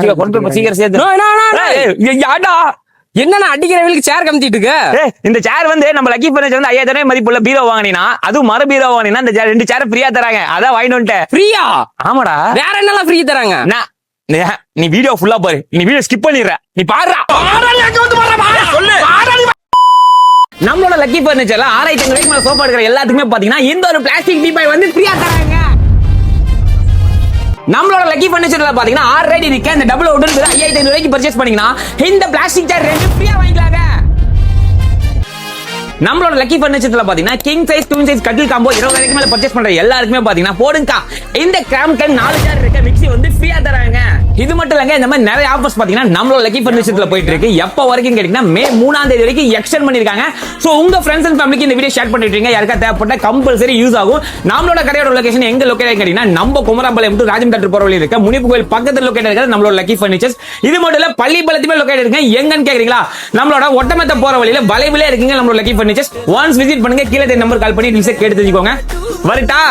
வச்சுக்க கொண்டு போய் சீக்கிரம் சேர்த்து. யாடா என்னன்னா அடிக்கிறவங்களுக்கு சேர் கமிச்சிட்டு இருக்கு. இந்த சேர் வந்து நம்ம லக்கி ஃபர்னிச்சர் வந்து 5000 மதிப்புள்ள பீரோ வாங்கினா, அதுவும் மர பீரோ வாங்கினா இந்த 2 சேர் ஃப்ரீயா தராங்க. அதான் வாங்கிட்டு வந்துட்டேன். ஃப்ரீயா? ஆமாடா. வேற என்னலாம் ஃப்ரீ தராங்க? நீ வீடியோ ஃபுல்லா பாரு, நீ வீடியோ ஸ்கிப் பண்ணிடுற. நீ பாருடா. சொல்லு. நம்மளோட லக்கி ஃபர்னிச்சர்ல 6500 ரூபாய்க்கு மேல சோஃபா எடுக்கிற எல்லாத்துக்குமே பாத்தீங்கன்னா இந்த ஒரு பிளாஸ்டிக் டீபாய் வந்து ஃப்ரீயா தராங்க. நம்மளோட லக்கி ஃபர்னிச்சர்ல பாத்தீங்கன்னா ஆல்ரெடி இருக்க இந்த டபுள் வுட் 5500 ரூபாய்க்கு பர்ச்சேஸ் பண்ணீங்கன்னா இந்த பிளாஸ்டிக் சேர் 2 ஃப்ரீயா வாங்கிக்கலாங்க. நம்மளோட லக்கி ஃபர்னிச்சர்ல பாத்தீங்கன்னா கிங் சைஸ் குவீன் சைஸ் கட்டில் காம்போ 20 வரைக்கும் மேல பர்ச்சேஸ் பண்ற எல்லாருக்குமே பாத்தீங்கன்னா போடுங்க இந்த கிராம்டன் 4 சேர் இருக்க மிக்ஸி வந்து ஃப்ரீயா தராங்க. இது மட்டும் இல்லங்க, இந்த மாதிரி நிறைய ஆஃபர்ஸ் பாத்தீங்கன்னா நம்மளோட லக்கி ஃபர்னிச்சர்ல போயிட்டு இருக்கு. எப்ப வரைக்கும் கேட்டீங்கன்னா மே 3ஆம் தேதி வரைக்கும் எக்ஸ்டெண்ட் பண்ணிருக்காங்க. சோ உங்க ஃப்ரெண்ட்ஸ் அண்ட் ஃபேமிலிக்கு இந்த வீடியோ ஷேர் பண்ணிட்டு இருக்கீங்க. யாருக்கா தேவைப்பட்ட கம்பல்சரி யூஸ் ஆகும். நம்மளோட கடையோட லொகேஷன் எங்க லொகேட் கேட்டீங்கன்னா நம்ம குமராபாளையம் டு ராஜம் தேட்டர் போற வழியில இருக்க முனிப்பு கோயில் பக்கத்துல லொகேட் இருக்கிறது நம்மளோட லக்கி ஃபர்னிச்சர்ஸ். இது மட்டும் இல்ல பள்ளிப்பாளையத்துல லொகேட் இருக்கு. எங்கன்னு கேக்குறீங்களா? நம்மளோட ஒட்டமத்த போற வழியில வளைவிலே இருக்குங்க நம்மளோட லக்கி ஃபர்னிச்சர்ஸ். ஒன்ஸ் விசிட் பண்ணுங்க. கீழே நம்பர் கால் பண்ணி கேட்டு தெரிஞ்சுக்கோங்க. வரட்டா.